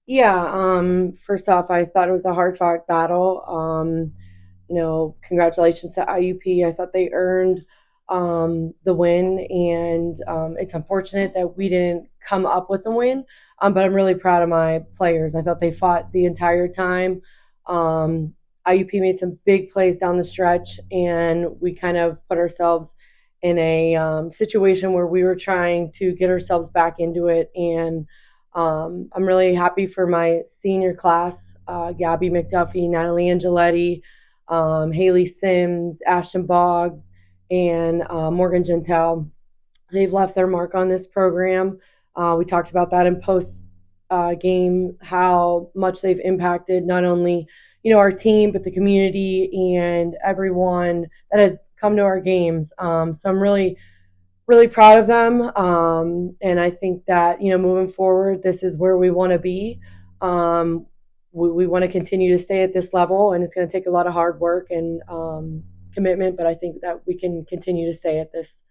Yeah, first off, I thought it was a hard fought battle. Congratulations to IUP. I thought they earned the win, and it's unfortunate that we didn't come up with the win. But I'm really proud of my players. I thought they fought the entire time. Um, IUP made some big plays down the stretch, and we kind of put ourselves in a situation where we were trying to get ourselves back into it. And I'm really happy for my senior class, Gabby McDuffie, Natalie Angeletti, Haley Sims, Ashton Boggs, and Morgan Gentile. They've left their mark on this program. We talked about that in post game, how much they've impacted not only our team but the community and everyone that has come to our games. So I'm really proud of them. And I think that, moving forward, this is where we want to be. Um, we want to continue to stay at this level, and it's going to take a lot of hard work and commitment, but I think that we can continue to stay at this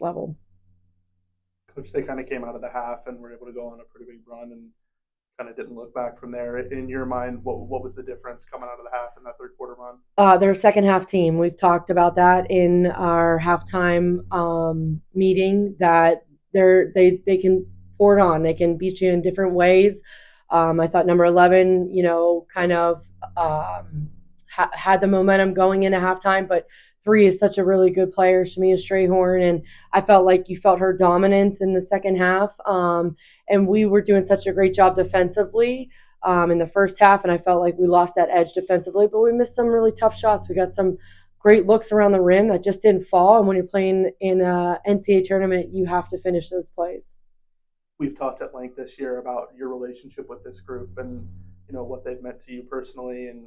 level. Coach, they kind of came out of the half and were able to go on a pretty big run and kind of didn't look back from there. In your mind, what was the difference coming out of the half in that third quarter run? They're a second half team. We've talked about that in our halftime meeting that they can pour it on. They can beat you in different ways. I thought number 11, kind of had the momentum going into halftime, but three is such a really good player, Shamia Strayhorn, and I felt like you felt her dominance in the second half. And we were doing such a great job defensively in the first half, and I felt like we lost that edge defensively, but we missed some really tough shots. We got some great looks around the rim that just didn't fall, and when you're playing in a NCAA tournament, you have to finish those plays. We've talked at length this year about your relationship with this group and what they've meant to you personally, and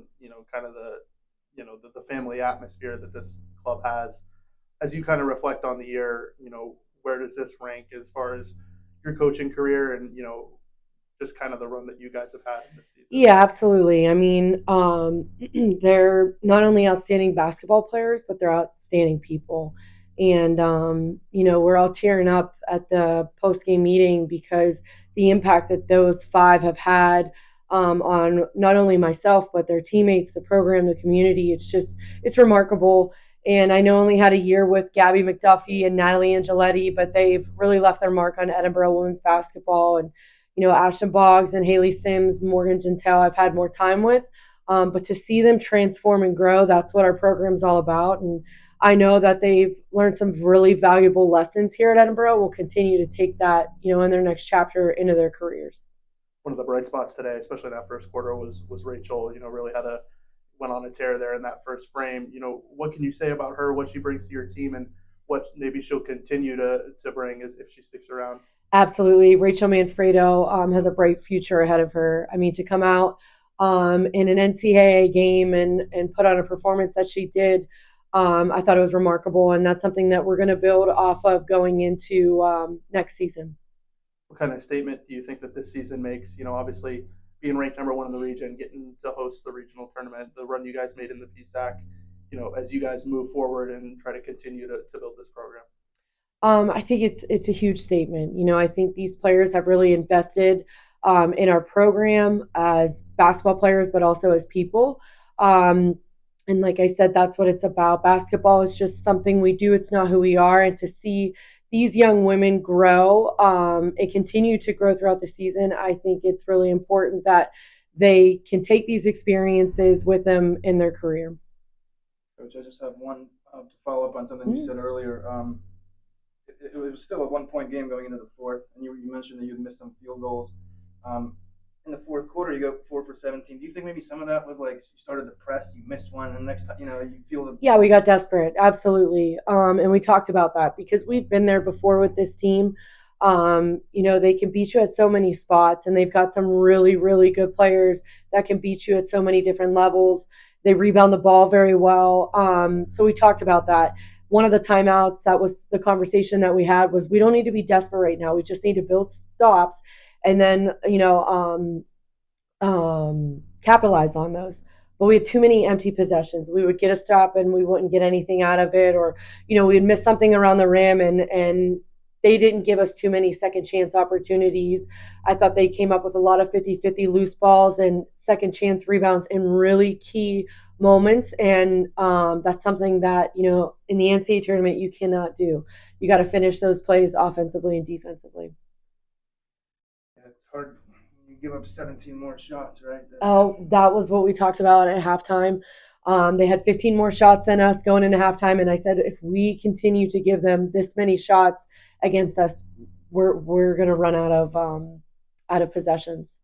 kind of the family atmosphere that this club has. As you kind of reflect on the year, where does this rank as far as your coaching career and just kind of the run that you guys have had in this season? Yeah, absolutely. I mean, they're not only outstanding basketball players, but they're outstanding people. And, we're all tearing up at the post game meeting because the impact that those five have had on not only myself, but their teammates, the program, the community. It's remarkable. And I know I only had a year with Gabby McDuffie and Natalie Angeletti, but they've really left their mark on Edinboro women's basketball. And Ashton Boggs and Haley Sims, Morgan Gentile, I've had more time with. But to see them transform and grow, that's what our program's all about. And I know that they've learned some really valuable lessons here at Edinboro. Will continue to take that, in their next chapter into their careers. One of the bright spots today, especially in that first quarter, was Rachel. Really had a went on a tear there in that first frame. What can you say about her? What she brings to your team, and what maybe she'll continue to bring if she sticks around? Absolutely. Rachel Manfredo has a bright future ahead of her. I mean, to come out in an NCAA game and put on a performance that she did, I thought it was remarkable. And that's something that we're going to build off of going into next season. What kind of statement do you think that this season makes? Obviously being ranked number one in the region, getting to host the regional tournament, the run you guys made in the PSAC, as you guys move forward and try to continue to build this program. I think it's a huge statement. I think these players have really invested in our program as basketball players, but also as people. And like I said, that's what it's about. Basketball is just something we do. It's not who we are. And to see these young women grow and continue to grow throughout the season, I think it's really important that they can take these experiences with them in their career. Coach, I just have one to follow up on something you said earlier. It was still a 1 point game going into the fourth, and you mentioned that you'd missed some field goals. Um, in the fourth quarter, you go 4 for 17. Do you think maybe some of that was like you started to press, you missed one, and next time you feel the Yeah, we got desperate, absolutely. And we talked about that because we've been there before with this team. They can beat you at so many spots, and they've got some really, really good players that can beat you at so many different levels. They rebound the ball very well. So we talked about that. One of the timeouts, that was the conversation that we had, was we don't need to be desperate right now. We just need to build stops and then, capitalize on those. But we had too many empty possessions. We would get a stop and we wouldn't get anything out of it, or we'd miss something around the rim, and they didn't give us too many second chance opportunities. I thought they came up with a lot of 50-50 loose balls and second chance rebounds in really key moments. And that's something that, in the NCAA tournament, you cannot do. You got to finish those plays offensively and defensively. Yeah, it's hard. You give up 17 more shots, right? Oh, that was what we talked about at halftime. They had 15 more shots than us going into halftime, and I said if we continue to give them this many shots against us, we're gonna run out of possessions.